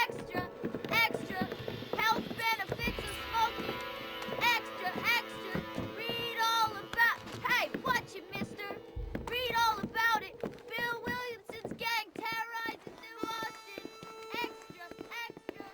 Extra, extra, health benefits of smoking. Extra, extra, read all about... Hey, watch it, mister. Read all about it. Bill Williamson's gang terrorizes New Austin. Extra, extra.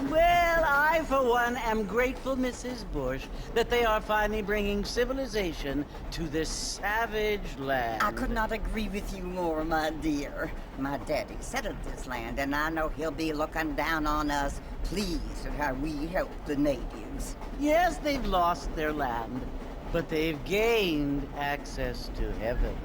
Well, I, for one, am grateful, Mrs. Bush, that they are finally bringing civilization to this savage land. I could not agree with you more, my dear. My daddy settled this land, and I know he'll be looking down on us, pleased at how we help the natives. Yes, they've lost their land, but they've gained access to heaven.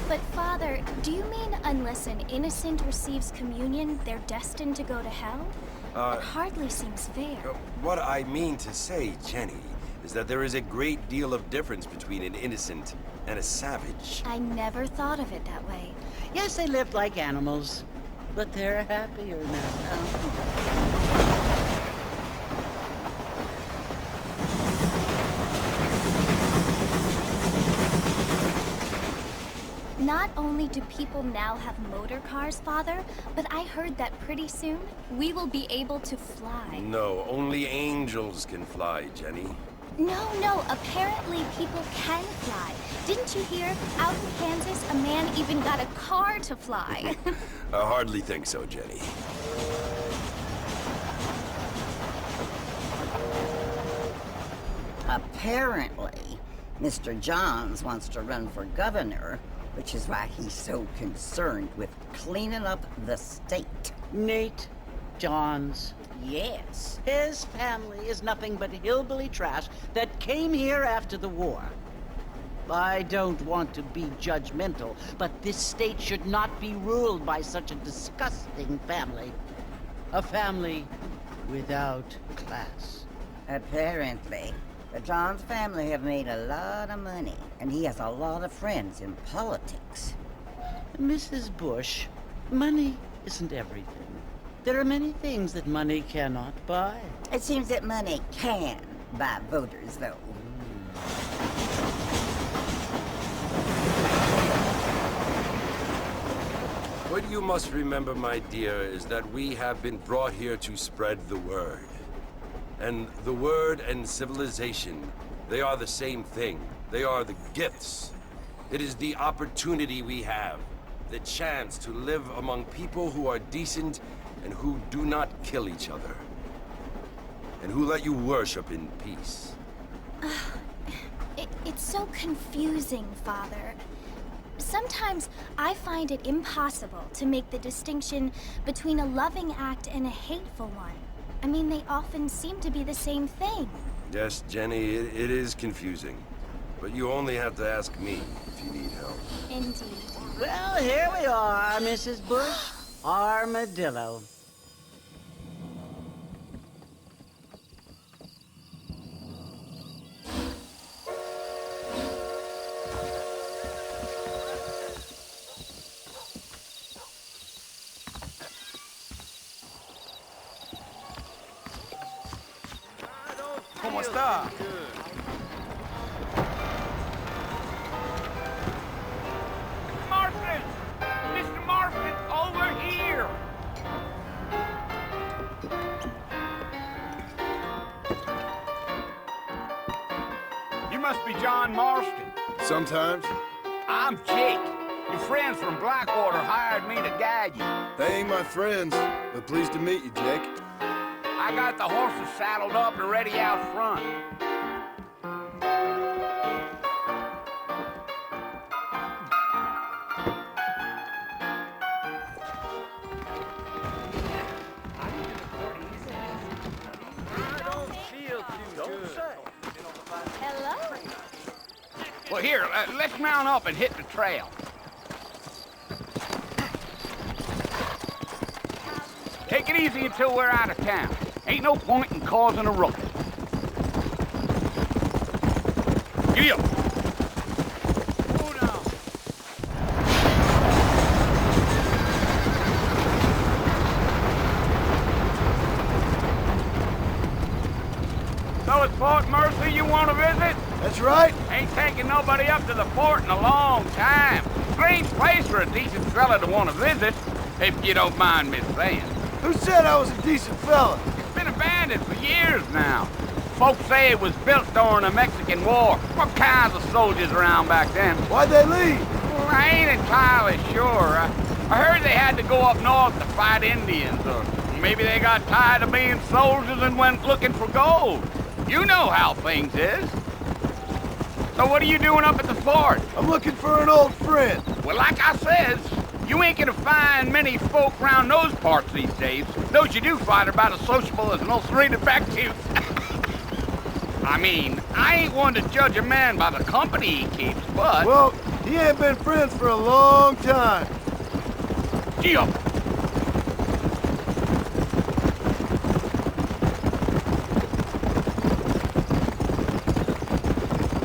But, Father, do you mean unless an innocent receives communion, they're destined to go to hell? It hardly seems fair. What I mean to say, Jenny, is that there is a great deal of difference between an innocent and a savage. I never thought of it that way. Yes, they lived like animals, but they're happier now. Not only do people now have motor cars, Father, but I heard that pretty soon we will be able to fly. No, only angels can fly, Jenny. No, apparently people can fly. Didn't you hear? Out in Kansas, a man even got a car to fly. I hardly think so, Jenny. Apparently, Mr. Johns wants to run for governor, which is why he's so concerned with cleaning up the state. Nate Johns. Yes. His family is nothing but hillbilly trash that came here after the war. I don't want to be judgmental, but this state should not be ruled by such a disgusting family. A family without class. Apparently. The Johns family have made a lot of money, and he has a lot of friends in politics. Mrs. Bush, money isn't everything. There are many things that money cannot buy. It seems that money can buy voters, though. What you must remember, my dear, is that we have been brought here to spread the word. And the word and civilization, they are the same thing. They are the gifts. It is the opportunity we have, the chance to live among people who are decent and who do not kill each other. And who let you worship in peace. It's so confusing, Father. Sometimes I find it impossible to make the distinction between a loving act and a hateful one. I mean, they often seem to be the same thing. Yes, Jenny, it is confusing. But you only have to ask me if you need help. Indeed. Well, here we are, Mrs. Bush. Armadillo. ¿Cómo está? John Marston? Sometimes. I'm Jake. Your friends from Blackwater hired me to guide you. They ain't my friends, but pleased to meet you, Jake. I got the horses saddled up and ready out front. Hello. Well, here, let's mount up and hit the trail. Take it easy until we're out of town. Ain't no point in causing a ruckus. Yeah. So it's Fort Mercy you want to visit? That's right. Ain't taking nobody up to the fort in a long time. Strange place for a decent fella to want to visit, if you don't mind me saying. Who said I was a decent fella? It's been abandoned for years now. Folks say it was built during the Mexican War. What kinds of soldiers around back then? Why'd they leave? Well, I ain't entirely sure. I heard they had to go up north to fight Indians, or maybe they got tired of being soldiers and went looking for gold. You know how things is. So what are you doing up at the fort? I'm looking for an old friend. Well, like I says, you ain't gonna find many folk around those parts these days. Those you do find are about as sociable as an ulcerated back tooth. I mean, I ain't one to judge a man by the company he keeps, but... Well, he ain't been friends for a long time. Gee up.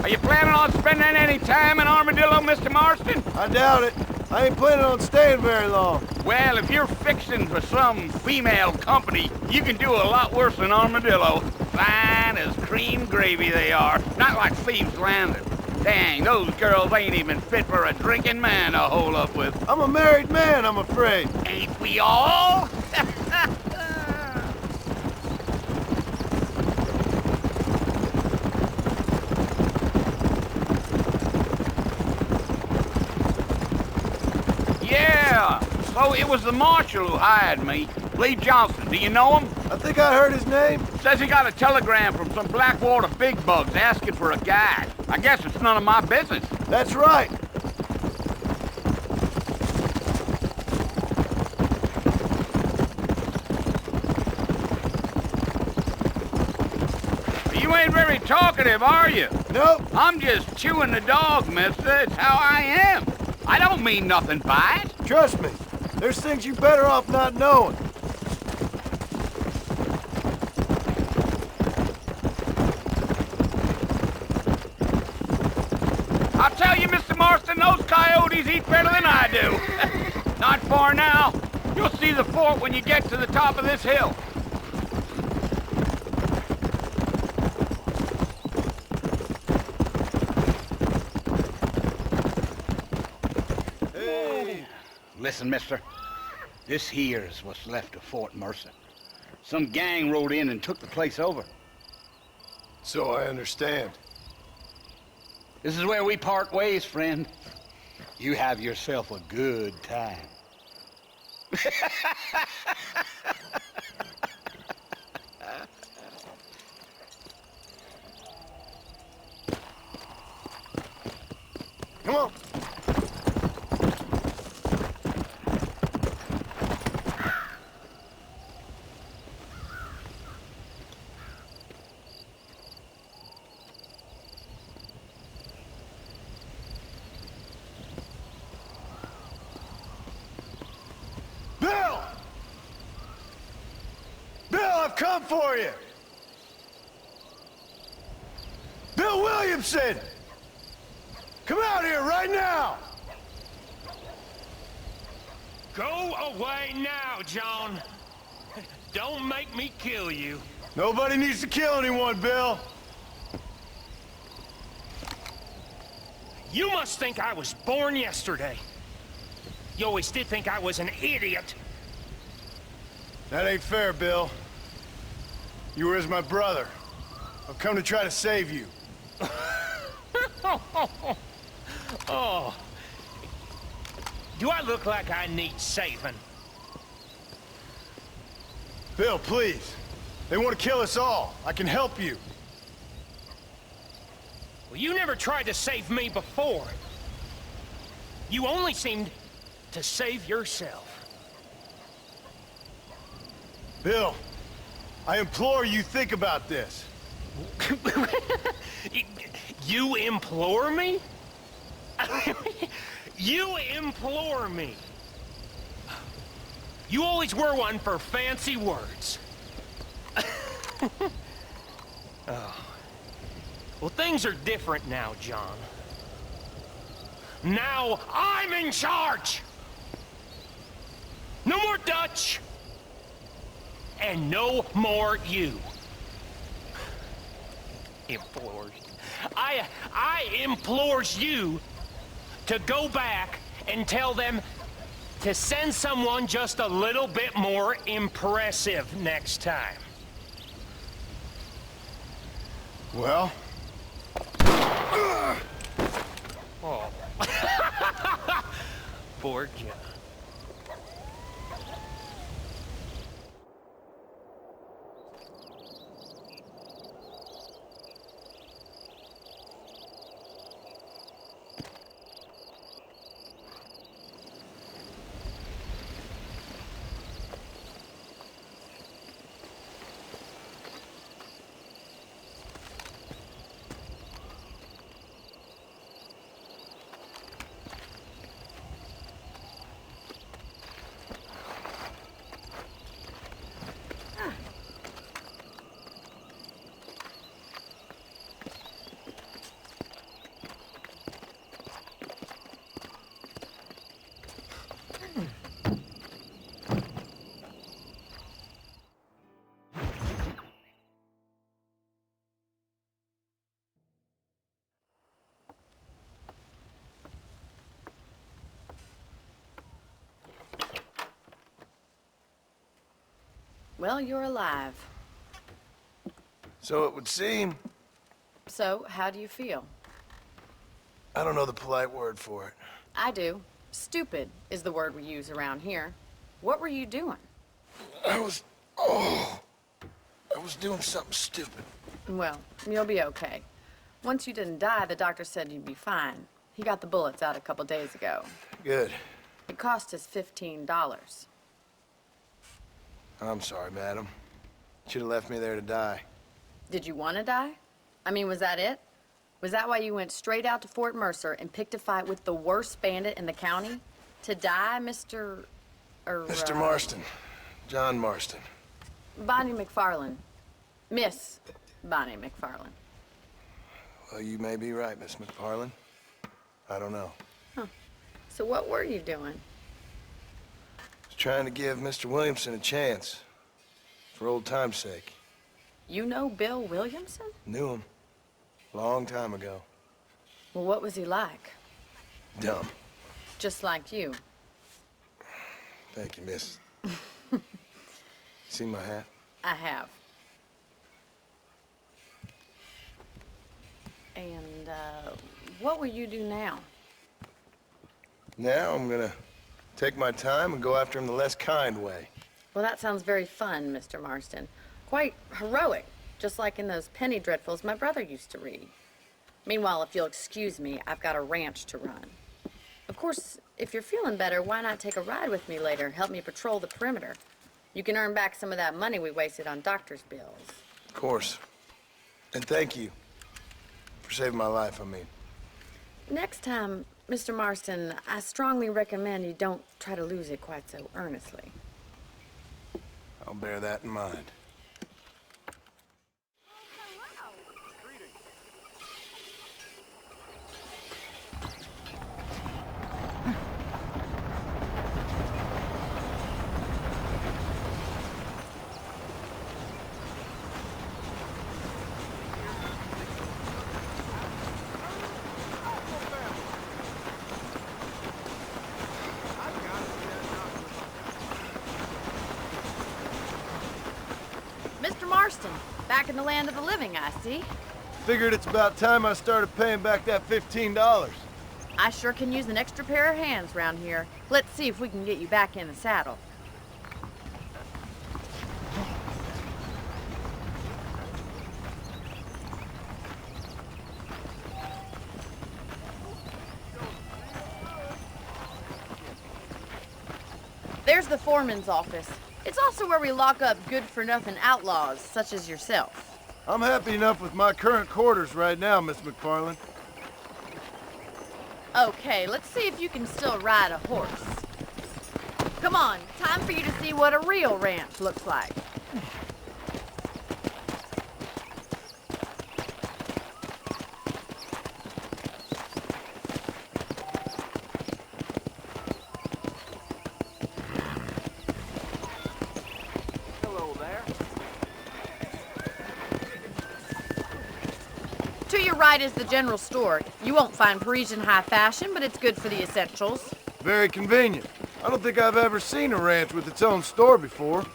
Are you planning on spending any time in Armadillo, Mr. Marston? I doubt it. I ain't planning on staying very long. Well, if you're fixing for some female company, you can do a lot worse than Armadillo. Fine as cream gravy they are. Not like Thieves' Landing. Dang, those girls ain't even fit for a drinking man to hole up with. I'm a married man, I'm afraid. Ain't we all? Yeah, so it was the marshal who hired me. Lee Johnson, do you know him? I think I heard his name. Says he got a telegram from some Blackwater big bugs asking for a guide. I guess it's none of my business. That's right. You ain't very talkative, are you? Nope. I'm just chewing the dog, mister. It's how I am. I don't mean nothing by it. Trust me. There's things you better off not knowing. I'll tell you, Mr. Marston, those coyotes eat better than I do. Not far now. You'll see the fort when you get to the top of this hill. Hey. Listen, mister. This here's what's left of Fort Mercy. Some gang rode in and took the place over. So I understand. This is where we part ways, friend. You have yourself a good time. Come on. Bill! Bill, I've come for you! Bill Williamson! Come out here right now! Go away now, John. Don't make me kill you. Nobody needs to kill anyone, Bill. You must think I was born yesterday. You always did think I was an idiot. That ain't fair, Bill. You were as my brother. I've come to try to save you. Oh. Do I look like I need saving? Bill, please. They want to kill us all. I can help you. Well, you never tried to save me before. You only seemed to save yourself. Bill, I implore you think about this. You implore me? You implore me. You always were one for fancy words. Oh. Well, things are different now, John. Now I'm in charge! No more Dutch! And no more you. Implores. I implores you to go back and tell them to send someone just a little bit more impressive next time. Well? Oh. Poor John. Well, you're alive. So it would seem. So, how do you feel? I don't know the polite word for it. I do. Stupid is the word we use around here. What were you doing? I was doing something stupid. Well, you'll be okay. Once you didn't die, the doctor said you'd be fine. He got the bullets out a couple days ago. Good. It cost us $15. I'm sorry, madam. Should have left me there to die. Did you want to die? I mean, was that it? Was that why you went straight out to Fort Mercer and picked a fight with the worst bandit in the county? To die, Mr. Mr. Marston. John Marston. Bonnie McFarland. Miss Bonnie McFarland. Well, you may be right, Miss McFarland. I don't know. Huh. So what were you doing? Was trying to give Mr. Williamson a chance. For old time's sake. You know Bill Williamson? Knew him. Long time ago. Well, what was he like? Dumb. Just like you. Thank you, miss. See my hat? I have. And, what will you do now? Now I'm gonna take my time and go after him the less kind way. Well, that sounds very fun, Mr. Marston. Quite heroic, just like in those penny dreadfuls my brother used to read. Meanwhile, if you'll excuse me, I've got a ranch to run. Of course, if you're feeling better, why not take a ride with me later? Help me patrol the perimeter. You can earn back some of that money we wasted on doctor's bills. Of course. And thank you. For saving my life, I mean. Next time, Mr. Marston, I strongly recommend you don't try to lose it quite so earnestly. I'll bear that in mind. Mr. Marston, back in the land of the living, I see. Figured it's about time I started paying back that $15. I sure can use an extra pair of hands around here. Let's see if we can get you back in the saddle. There's the foreman's office. It's also where we lock up good-for-nothing outlaws, such as yourself. I'm happy enough with my current quarters right now, Miss McFarland. Okay, let's see if you can still ride a horse. Come on, time for you to see what a real ranch looks like. Hello there. To your right is the general store. You won't find Parisian high fashion, but it's good for the essentials. Very convenient. I don't think I've ever seen a ranch with its own store before.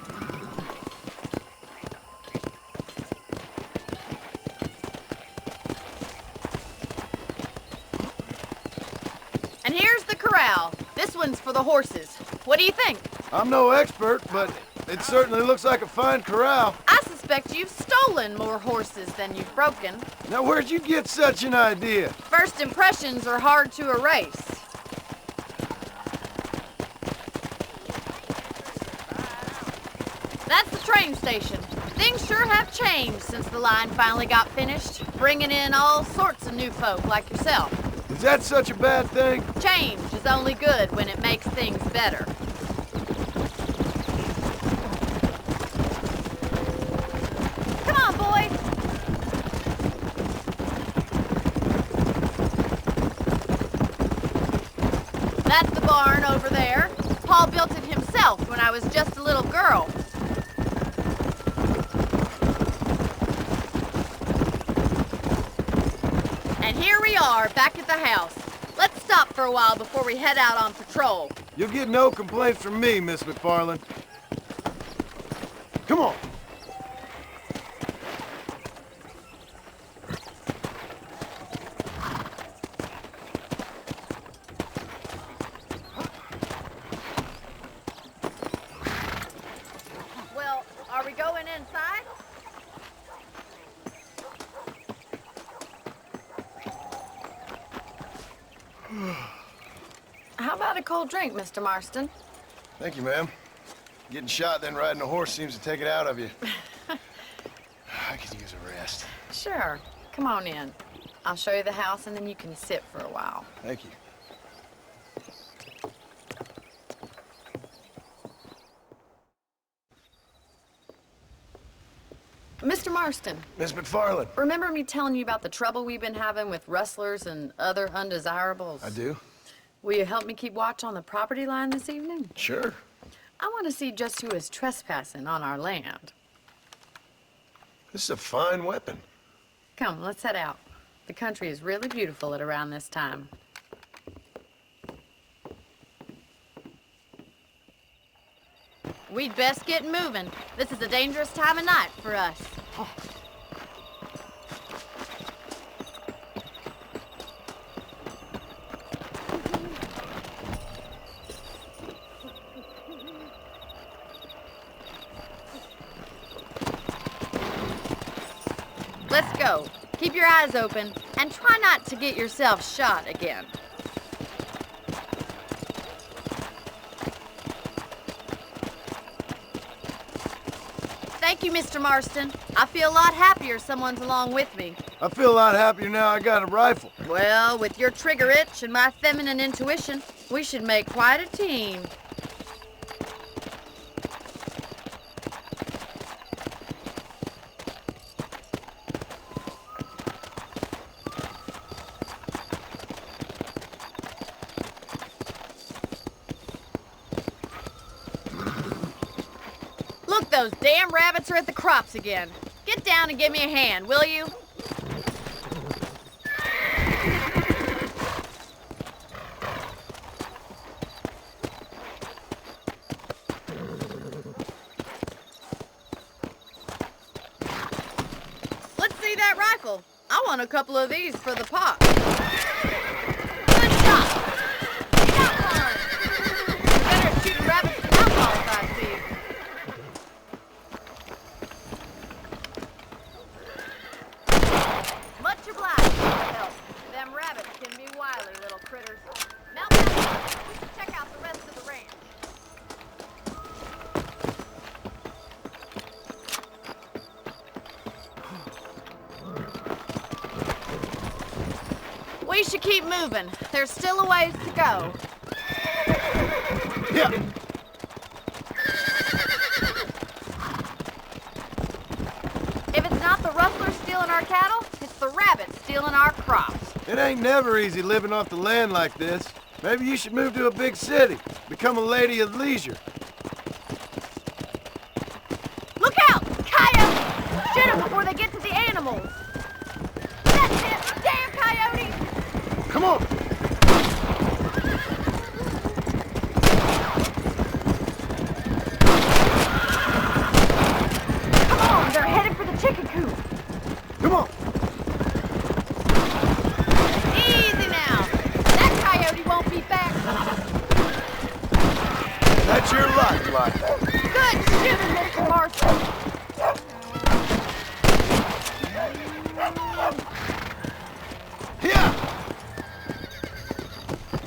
And here's the corral. This one's for the horses. What do you think? I'm no expert, but it certainly looks like a fine corral. I suspect you've stolen more horses than you've broken. Now, where'd you get such an idea? First impressions are hard to erase. That's the train station. Things sure have changed since the line finally got finished, bringing in all sorts of new folk like yourself. Is that such a bad thing? Change is only good when it makes things better. Come on, boys. That's the barn over there. Paul built it himself when I was just a little girl. And here we are, back at the house. Let's stop for a while before we head out on patrol. You'll get no complaints from me, Miss McFarland. Come on. Well, are we going inside? How about a cold drink, Mr. Marston? Thank you, ma'am. Getting shot, then riding a horse seems to take it out of you. I could use a rest. Sure. Come on in. I'll show you the house, and then you can sit for a while. Thank you. Mr. Marston, Miss McFarland. remember me telling you about the trouble we've been having with rustlers and other undesirables? I do? Will you help me keep watch on the property line this evening? Sure. I want to see just who is trespassing on our land. This is a fine weapon. Come, let's head out. The country is really beautiful at around this time. We'd best get moving. This is a dangerous time of night for us. Let's go. Keep your eyes open and try not to get yourself shot again. Thank you, Mr. Marston. I feel a lot happier someone's along with me. I feel a lot happier now I got a rifle. Well, with your trigger itch and my feminine intuition, we should make quite a team. Look, those damn rabbits are at the crops again. Get down and give me a hand, will you? Let's see that rifle. I want a couple of these for the pot. Good job! Got one! Better shoot rabbits than outlaws, I see. Much obliged for the help. Them rabbits can be wily little critters. Mount back. We should check out the rest of the ranch. We should keep moving. There's still a ways to go. Yeah. If it's not the rustlers stealing our cattle, it's the rabbits stealing our crops. It ain't never easy living off the land like this. Maybe you should move to a big city. Become a lady of leisure. Look out! Coyotes! Shoot them before they get to the animals. That's it! Damn coyotes! Come on. Come on, they're headed for the chicken coop. Come on. Easy now. That coyote won't be back. That's your luck, Martha. Good shooting, Mr. Marston. Here.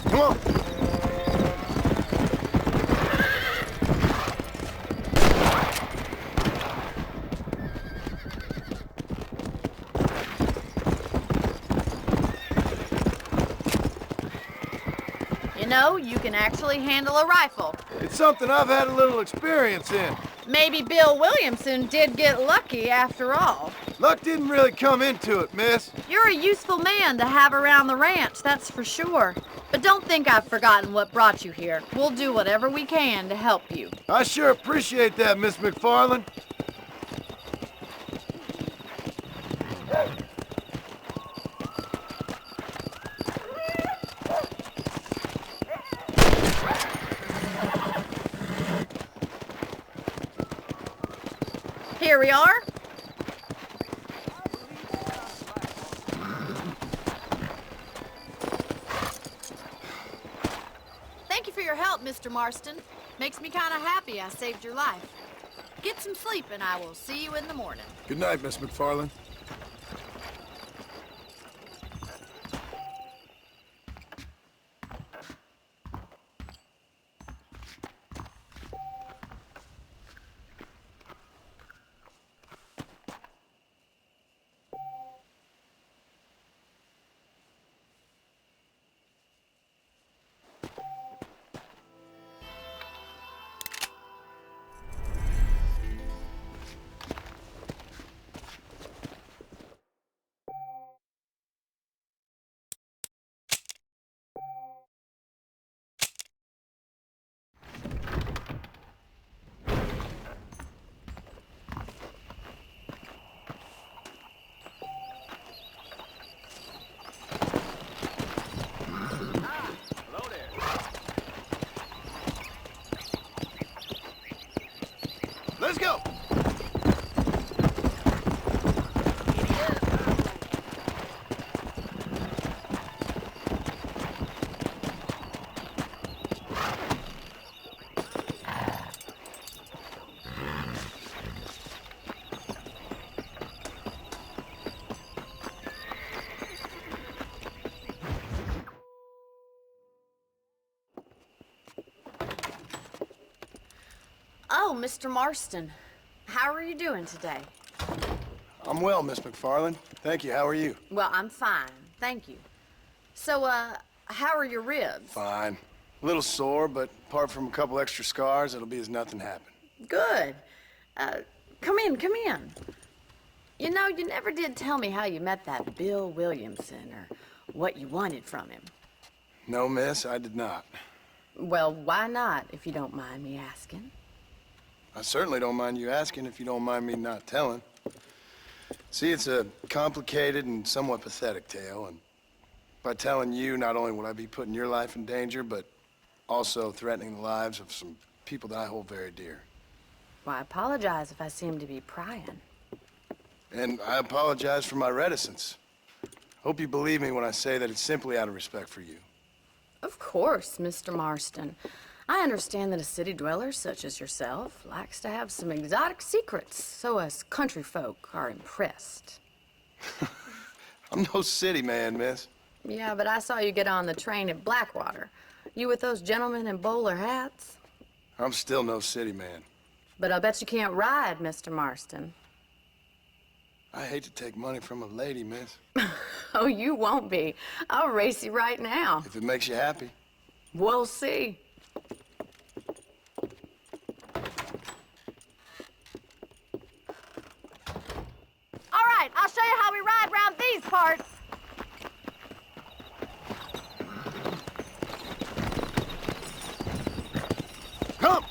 Come on. You know, you can actually handle a rifle. It's something I've had a little experience in. Maybe Bill Williamson did get lucky after all. Luck didn't really come into it, miss. You're a useful man to have around the ranch, that's for sure. But don't think I've forgotten what brought you here. We'll do whatever we can to help you. I sure appreciate that, Miss McFarland. Here we are. Thank you for your help, Mr. Marston. Makes me kind of happy I saved your life. Get some sleep and I will see you in the morning. Good night, Miss McFarland. Let's go. Oh, Mr. Marston. How are you doing today? I'm well, Miss McFarland. Thank you. How are you? Well, I'm fine. Thank you. So, how are your ribs? Fine. A little sore, but apart from a couple extra scars, it'll be as nothing happened. Good. Come in, come in. You know, you never did tell me how you met that Bill Williamson or what you wanted from him. No, miss, I did not. Well, why not, if you don't mind me asking? I certainly don't mind you asking if you don't mind me not telling. See, it's a complicated and somewhat pathetic tale, and by telling you, not only would I be putting your life in danger, but also threatening the lives of some people that I hold very dear. Well, I apologize if I seem to be prying. And I apologize for my reticence. Hope you believe me when I say that it's simply out of respect for you. Of course, Mr. Marston. I understand that a city dweller such as yourself likes to have some exotic secrets, so us country folk are impressed. I'm no city man, miss. Yeah, but I saw you get on the train at Blackwater. You with those gentlemen in bowler hats? I'm still no city man. But I bet you can't ride, Mr. Marston. I hate to take money from a lady, miss. Oh, you won't be. I'll race you right now. If it makes you happy. We'll see. All right, I'll show you how we ride around these parts. Come!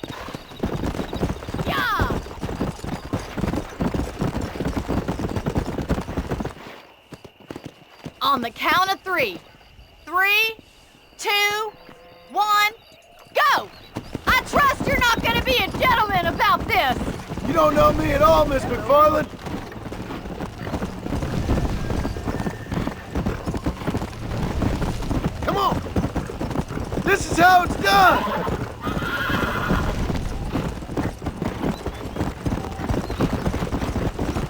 Yeah! On the count of 3. 3, 2, 1, go! I trust you're not gonna be a gentleman about this. You don't know me at all, Miss McFarland. Come on! This is how it's done!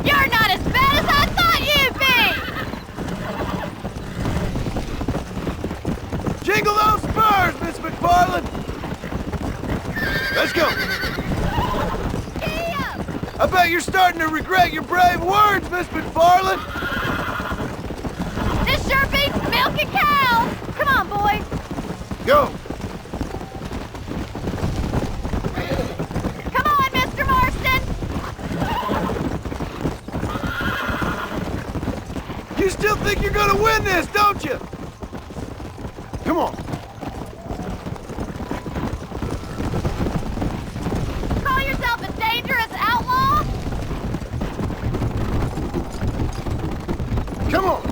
You're not as bad as I thought you'd be! Jingle those spurs, Miss McFarland! Let's go! Giddy up! I bet you're starting to regret your brave words, Miss McFarland! This sure beats milking cows! Come on, boys! Go! Come on, Mr. Marston! You still think you're gonna win this, don't you? Come on. Call yourself a dangerous outlaw? Come on.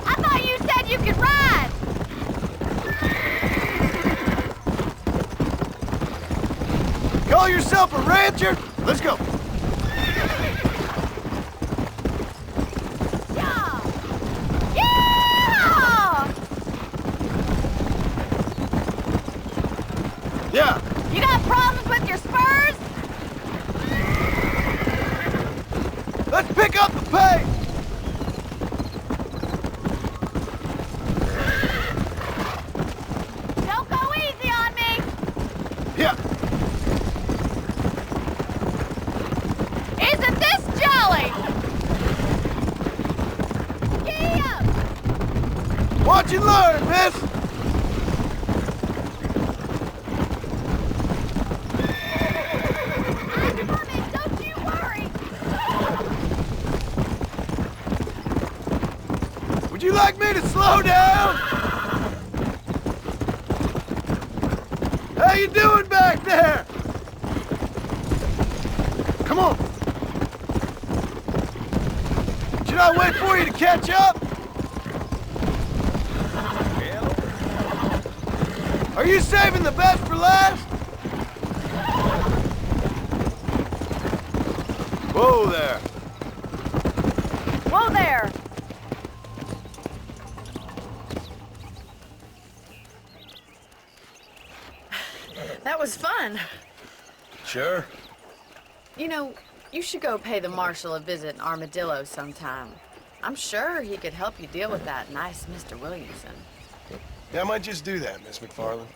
I thought you said you could ride! Call yourself a rancher? Let's go. Yeah! Yeah! Yeah. You got problems with your spurs? Let's pick up the pace. Don't go easy on me! Yeah. Isn't this jolly? Giddy up! Watch and learn, miss. I'm coming, don't you worry! Would you like me to slow down? How you doing back there? Come on. Should I wait for you to catch up? Are you saving the best for last? Whoa there. Whoa there! That was fun. Sure. You know, you should go pay the marshal a visit in Armadillo sometime. I'm sure he could help you deal with that nice Mr. Williamson. Yeah, I might just do that, Miss McFarland.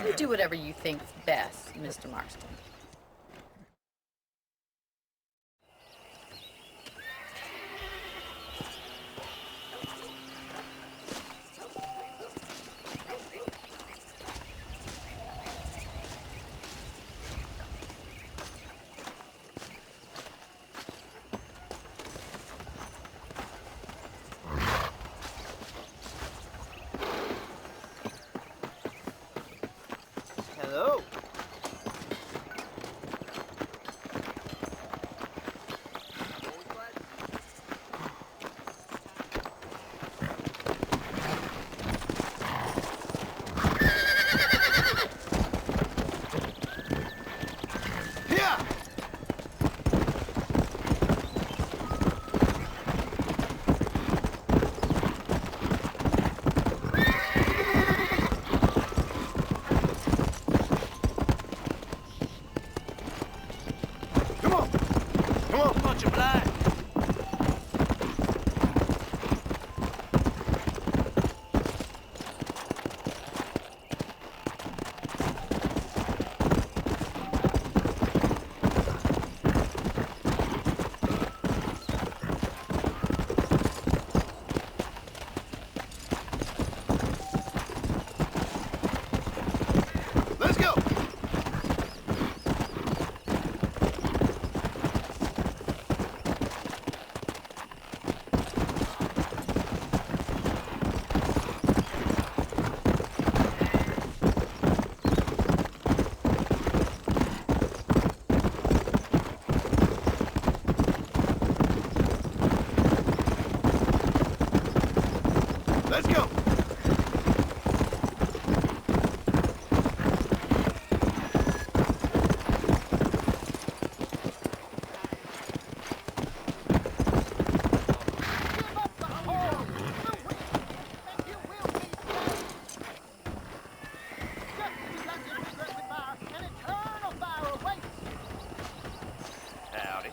You do whatever you think's best, Mr. Marston. Hello. Let's go. Howdy.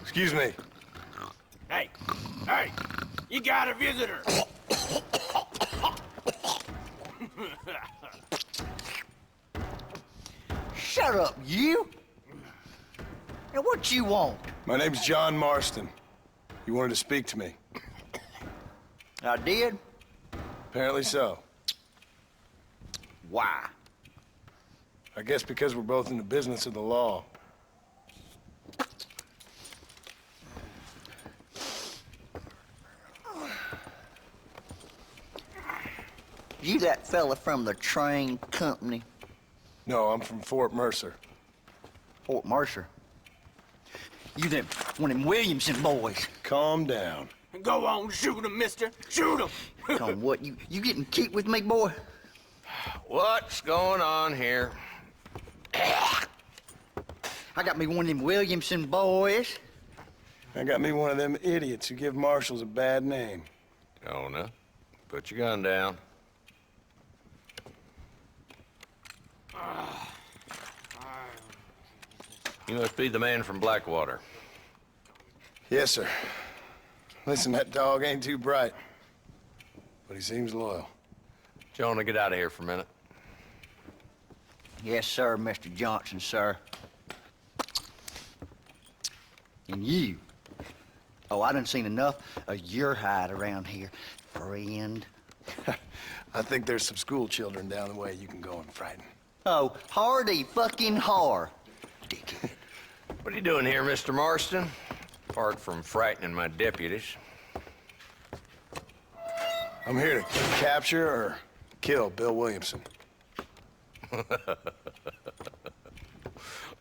Excuse me. Hey, hey, you got a visitor. Shut up, you! Now what you want? My name's John Marston. You wanted to speak to me. I did? Apparently so. Why? I guess because we're both in the business of the law. You that fella from the train company? No, I'm from Fort Mercer. Fort Mercer? You them, one of them Williamson boys. Calm down. Go on, shoot him, mister. Shoot him. Come what, you getting kicked with me, boy? What's going on here? I got me one of them Williamson boys. I got me one of them idiots who give marshals a bad name. Jonah, put your gun down. You must be the man from Blackwater. Yes, sir. Listen, that dog ain't too bright, but he seems loyal. Jonah, get out of here for a minute. Yes, sir, Mr. Johnson, sir. And you. Oh, I done seen enough of your hide around here, friend. I think there's some school children down the way you can go and frighten. Oh, hardy fucking har. Dickhead. What are you doing here, Mr. Marston? Apart from frightening my deputies. I'm here to capture or kill Bill Williamson.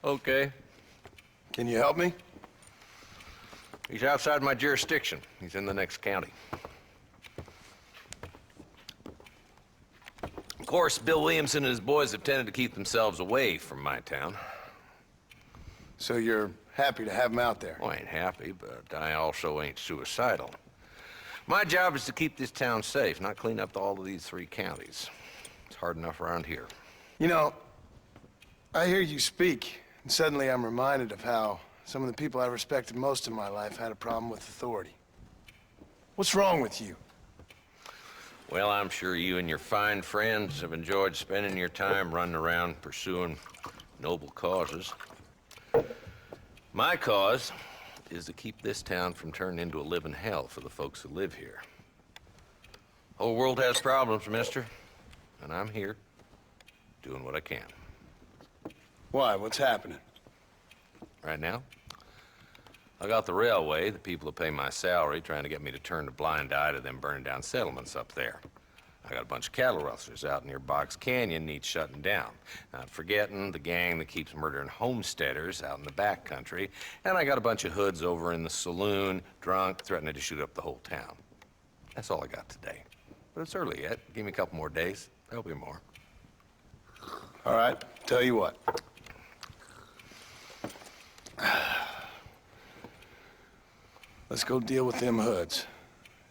Okay. Can you help me? He's outside my jurisdiction. He's in the next county. Of course, Bill Williamson and his boys have tended to keep themselves away from my town. So you're happy to have him out there? Well, I ain't happy, but I also ain't suicidal. My job is to keep this town safe, not clean up all of these 3 counties. It's hard enough around here. You know, I hear you speak, and suddenly I'm reminded of how some of the people I respected most in my life had a problem with authority. What's wrong with you? Well, I'm sure you and your fine friends have enjoyed spending your time running around pursuing noble causes. My cause is to keep this town from turning into a living hell for the folks who live here. Whole world has problems, mister, and I'm here doing what I can. Why? What's happening? Right now, I got the railway, the people who pay my salary, trying to get me to turn a blind eye to them burning down settlements up there. I got a bunch of cattle rustlers out near Box Canyon needs shutting down. Not forgetting the gang that keeps murdering homesteaders out in the back country. And I got a bunch of hoods over in the saloon, drunk, threatening to shoot up the whole town. That's all I got today. But it's early yet. Give me a couple more days. There'll be more. All right, tell you what. Let's go deal with them hoods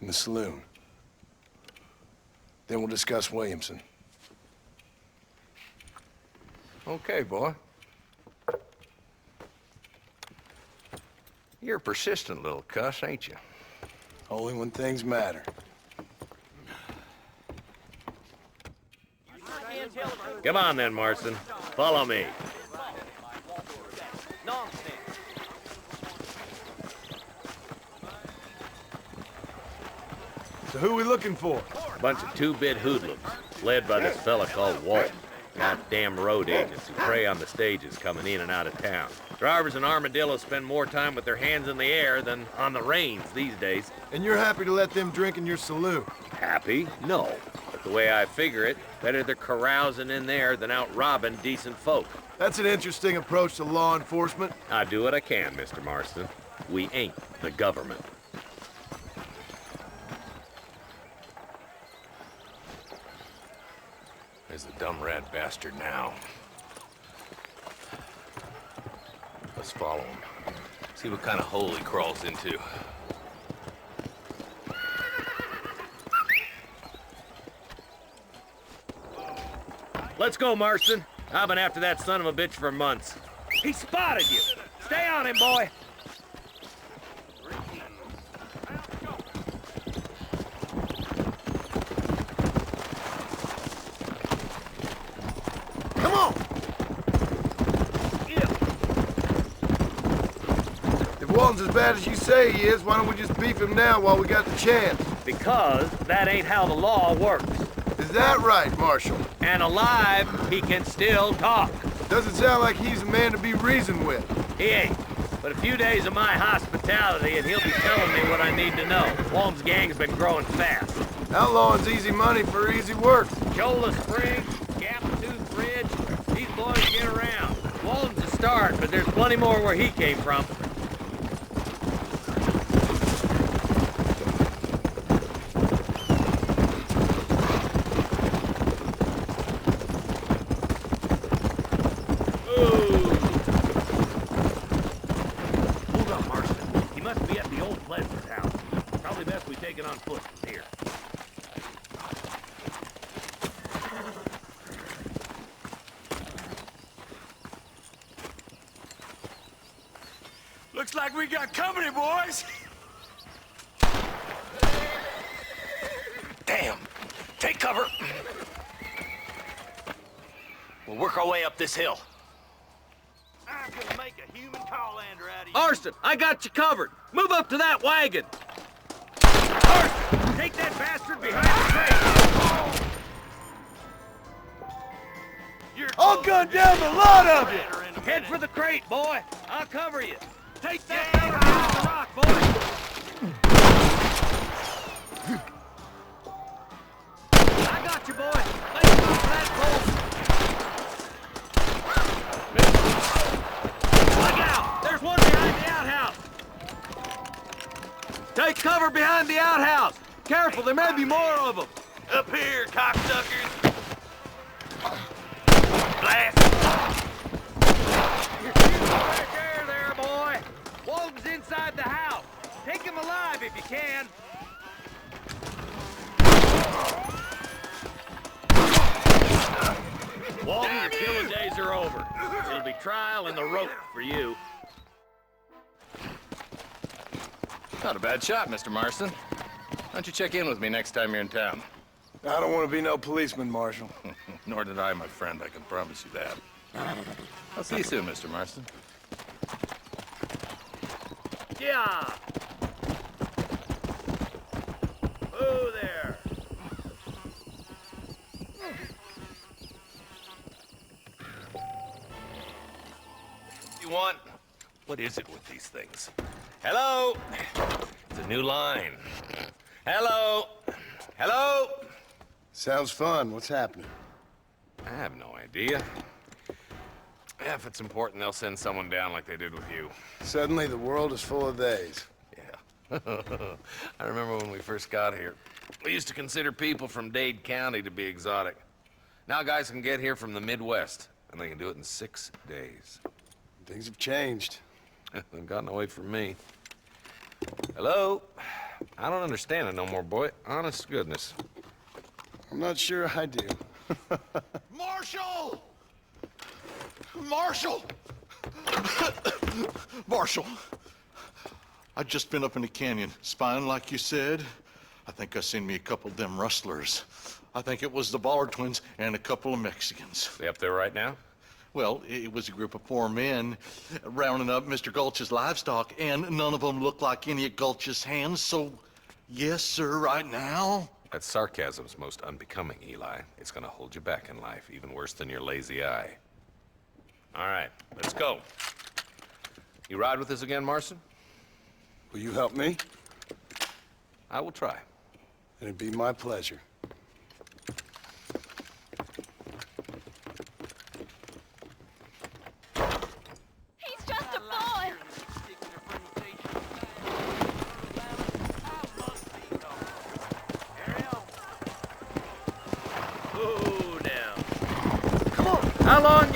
in the saloon. Then we'll discuss Williamson. Okay, boy. You're a persistent little cuss, ain't you? Only when things matter. Come on then, Marston. Follow me. So who are we looking for? A bunch of 2-bit hoodlums, led by this fella called Walt. Goddamn road agents who prey on the stages coming in and out of town. Drivers and armadillos spend more time with their hands in the air than on the reins these days. And you're happy to let them drink in your saloon? Happy? No. But The way I figure it, better they're carousing in there than out robbing decent folk. That's an interesting approach to law enforcement. I do what I can, Mr. Marston. We ain't the government. There's the dumb rat bastard now. Let's follow him. See what kind of hole he crawls into. Let's go, Marston. I've been after that son of a bitch for months. He spotted you. Stay on him, boy. Come on! If Walton's as bad as you say he is, why don't we just beef him now while we got the chance? Because that ain't how the law works. Is that right, Marshal? And alive, he can still talk. Doesn't sound like he's a man to be reasoned with. He ain't. But a few days of my hospitality and he'll be telling me what I need to know. Walton's gang's been growing fast. Outlawing's easy money for easy work. Cholla Springs, Gap Tooth Bridge, these boys get around. Walton's a start, but there's plenty more where he came from. Looks like we got company, boys. Damn. Take cover. We'll work our way up this hill. I'm gonna make a human Carlander out of you. Marston, I got you covered. Move up to that wagon. Marston, take that bastard behind the crate. I'll gun down the lot of you! Head for the crate, boy. I'll cover you. Take that cover behind the rock, boy. I got you, boy. Lay off that pole. Look out! There's one behind the outhouse. Take cover behind the outhouse. Careful, there may be more of them. Up here, cocksuckers. Blast! You're shooting fresh air there, boy. Walton's inside the house. Take him alive if you can. Walton, your killing days are over. It'll be trial and the rope for you. Not a bad shot, Mr. Marston. Why don't you check in with me next time you're in town? I don't want to be no policeman, Marshal. Nor did I, my friend. I can promise you that. I'll see you soon, Mr. Marston. Yeah. Oh, there. You want? What is it with these things? Hello? It's a new line. Hello? Hello? Sounds fun. What's happening? I have no idea. Yeah, if it's important, they'll send someone down like they did with you. Suddenly, the world is full of theys. Yeah. I remember when we first got here. We used to consider people from Dade County to be exotic. Now guys can get here from the Midwest, and they can do it in 6 days. Things have changed. They've gotten away from me. Hello? I don't understand it no more, boy. Honest to goodness. I'm not sure I do. Marshal! Marshal! Marshal! I've just been up in the canyon, spying like you said. I think I seen me a couple of them rustlers. I think it was the Ballard twins and a couple of Mexicans. They up there right now? Well, it was a group of 4 men rounding up Mr. Gulch's livestock, and none of them looked like any of Gulch's hands, so yes, sir, right now. That sarcasm's most unbecoming, Eli. It's gonna hold you back in life, even worse than your lazy eye. All right, let's go. You ride with us again, Marston? Will you help me? I will try. It'd be my pleasure.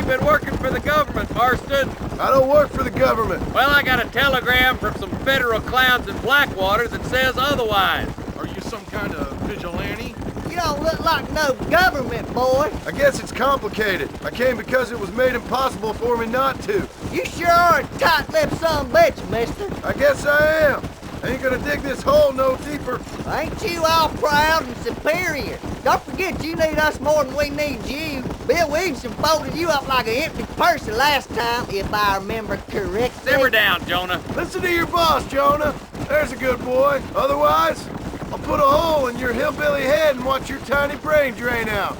been working for the government, Marston. I don't work for the government. Well, I got a telegram from some federal clowns in Blackwater that says otherwise. Are you some kind of vigilante? You don't look like no government boy. I guess it's complicated. I came because it was made impossible for me not to. You sure are a tight-lipped son bitch, mister. I guess I am. I ain't gonna dig this hole no deeper. Ain't you all proud and superior? Don't forget you need us more than we need you. Bill Williamson folded you up like an empty person last time, if I remember correctly. Simmer down, Jonah. Listen to your boss, Jonah. There's a good boy. Otherwise, I'll put a hole in your hillbilly head and watch your tiny brain drain out.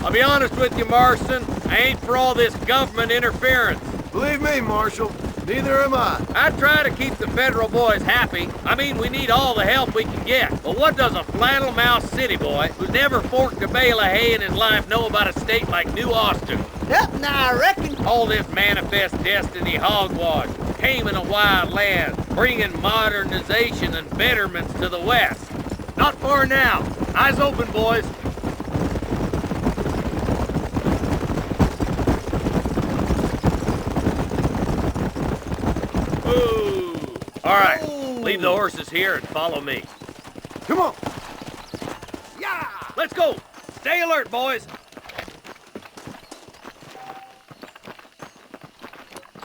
I'll be honest with you, Marston. I ain't for all this government interference. Believe me, Marshal, neither am I. I try to keep the federal boys happy. I mean, we need all the help we can get. But what does a flannel-mouthed city boy who's never forked a bale of hay in his life know about a state like New Austin? Nothing, I reckon. All this manifest destiny hogwash, taming a wild land, bringing modernization and betterments to the West. Not far now. Eyes open, boys. Ooh. All right, leave the horses here and follow me. Come on. Yeah! Let's go! Stay alert, boys!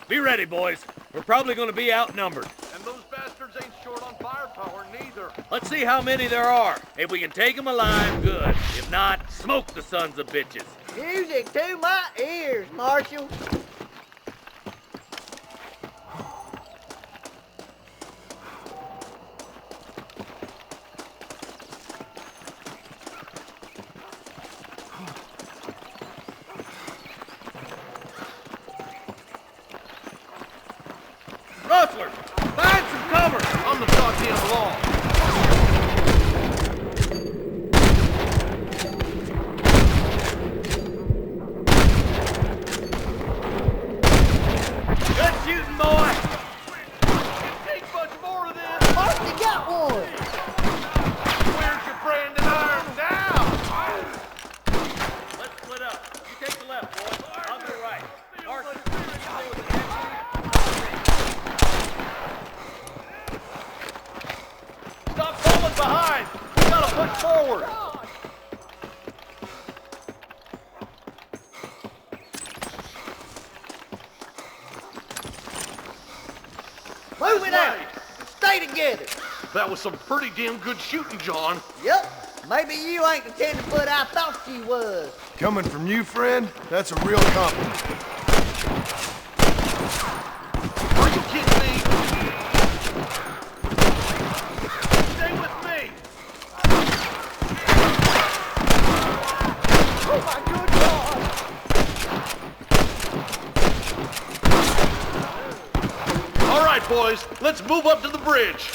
Be ready, boys. We're probably gonna be outnumbered. And those bastards ain't short on firepower, neither. Let's see how many there are. If we can take them alive, good. If not, smoke the sons of bitches. Music to my ears, Marshal. Rustlers, find some cover! On the goddamn law. Good shooting, boy! Ain't much more of this. Marston got one. Where's your brand and iron now? Let's split up. You take the left, boy. I'll go right. Marston, stop falling behind! We gotta push forward! Move it out. Stay together. That was some pretty damn good shooting, John. Yep. Maybe you ain't the tenderfoot I thought you was. Coming from you, friend, that's a real compliment. Are you kidding me? Stay with me. Oh my good God. All right, boys, let's move up to the bridge.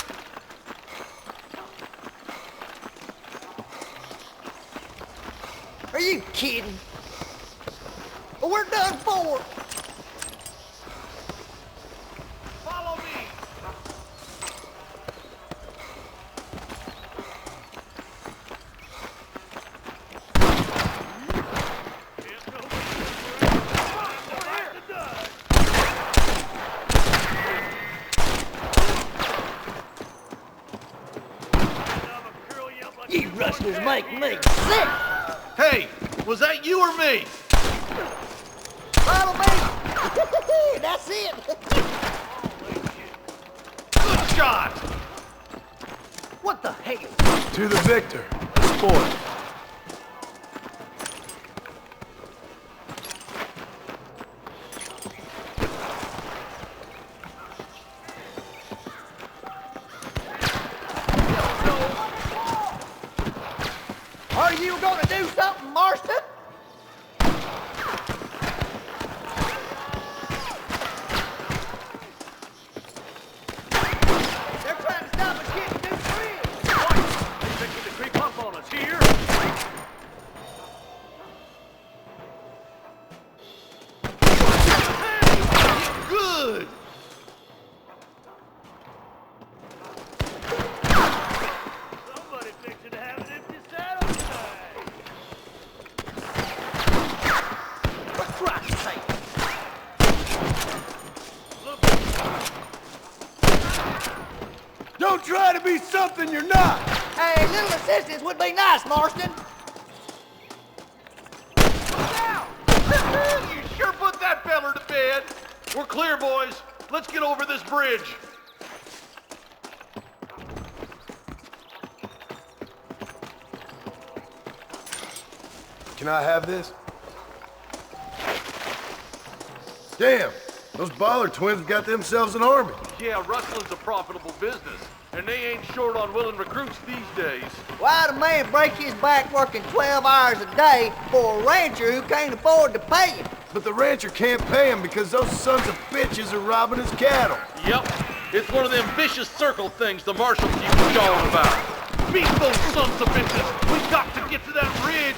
Are you kidding? Well, we're done for. Follow me. You rustlers make me sick. Hey, was that you or me? Follow me. That's it. Good shot. What the hell? To the victor, the spoil. Are you gonna do something, Marston? They're trying to stop us getting through the bridge. They're thinking to creep up on us here. to be something you're not! Hey, a little assistance would be nice, Marston. You sure put that feller to bed. We're clear, boys. Let's get over this bridge. Can I have this? Damn, those Baller twins have got themselves an army. Yeah, rustling's a profitable business, and they ain't short on willing recruits these days. Why'd a man break his back working 12 hours a day for a rancher who can't afford to pay him? But the rancher can't pay him because those sons of bitches are robbing his cattle. Yep, it's one of them vicious circle things the marshal keeps jawing about. Beat those sons of bitches! We got to get to that ridge!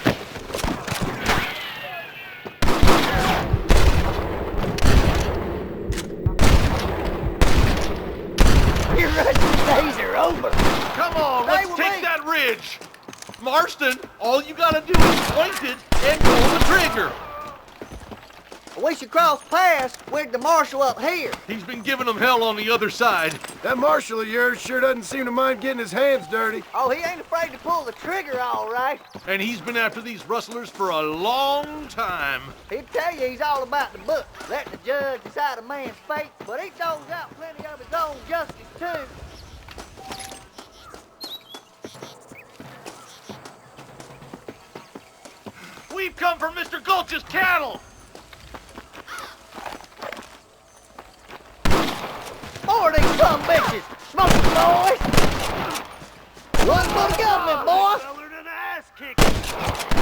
Your Russian days are over. Come on, Stay let's with take me. that ridge! Marston, all you gotta do is point it and pull the trigger. We should cross paths with the marshal up here. He's been giving them hell on the other side. That marshal of yours sure doesn't seem to mind getting his hands dirty. Oh, he ain't afraid to pull the trigger, all right. And he's been after these rustlers for a long time. He'd tell you he's all about the book, letting the judge decide a man's fate, but he doles out plenty of his own justice, too. We've come for Mr. Gulch's cattle! More of these some bitches! Smoke them, boys! Run for the government, boys!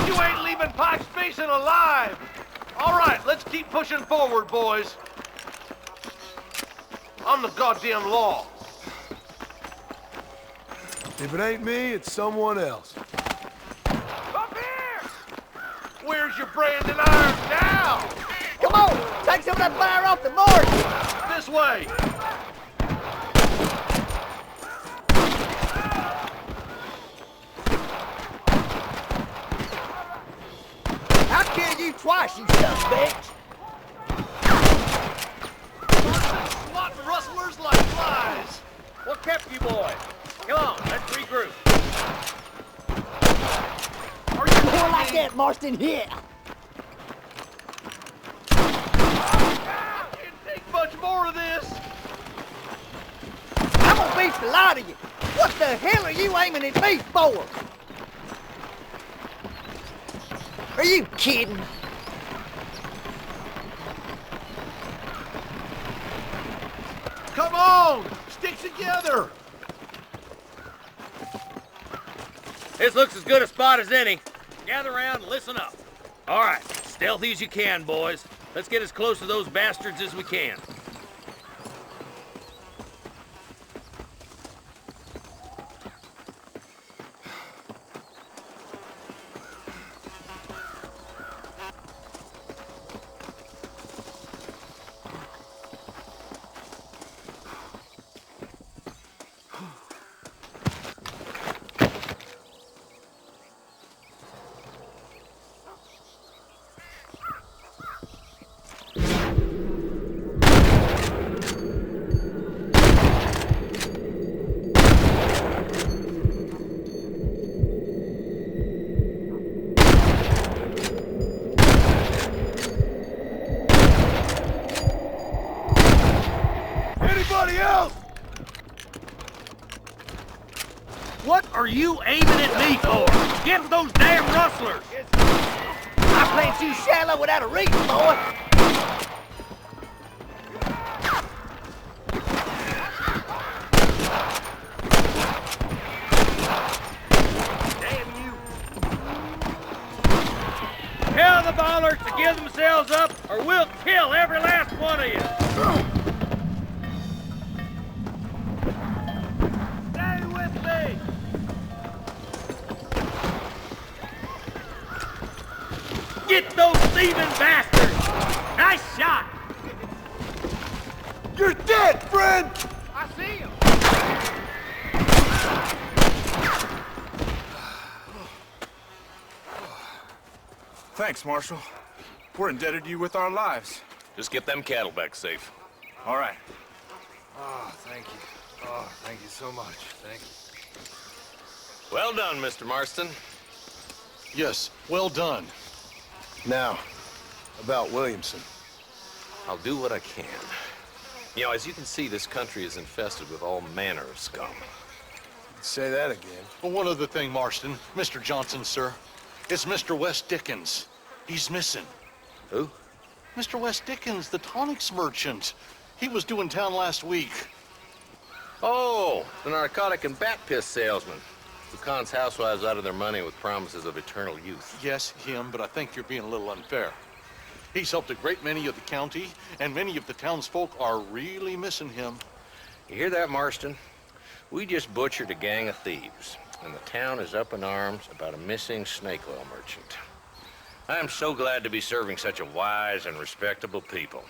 You ain't leaving Pike's Basin alive! All right, let's keep pushing forward, boys. I'm the goddamn law. If it ain't me, it's someone else. Up here! Where's your branding iron now? Come on! Take some of that fire off the marsh! This way! I'll kill you twice, you son of a bitch! Swatting rustlers like flies! What kept you boys? Come on, let's regroup. Are you More like that, Marston, here! Can't take much more of this! I'm gonna beat the lot of you! What the hell are you aiming at me for? Are you kidding? Come on! Stick together! This looks as good a spot as any. Gather around and listen up. All right, stealthy as you can, boys. Let's get as close to those bastards as we can. Anybody else? What are you aiming at me for? Get those damn rustlers! I plant you shallow without a reason, boy! Damn you! Tell the ballers to give themselves up, or we'll kill every last one of you! Stay with me! Get those thieving bastards! Nice shot! You're dead, friend! I see him! Thanks, Marshal. We're indebted to you with our lives. Just get them cattle back safe. All right. Oh, thank you. Oh, thank you so much. Thank you. Well done, Mr. Marston. Yes, well done. Now, about Williamson. I'll do what I can. You know, as you can see, this country is infested with all manner of scum. Say that again. Well, one other thing, Marston. Mr. Johnson, sir. It's Mr. West Dickens. He's missing. Who? Mr. West Dickens, the tonics merchant. He was due in town last week. Oh, the narcotic and bat piss salesman. Who cons housewives out of their money with promises of eternal youth. Yes, him, but I think you're being a little unfair. He's helped a great many of the county, and many of the townsfolk are really missing him. You hear that, Marston? We just butchered a gang of thieves, and the town is up in arms about a missing snake oil merchant. I am so glad to be serving such a wise and respectable people.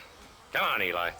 Come on, Eli.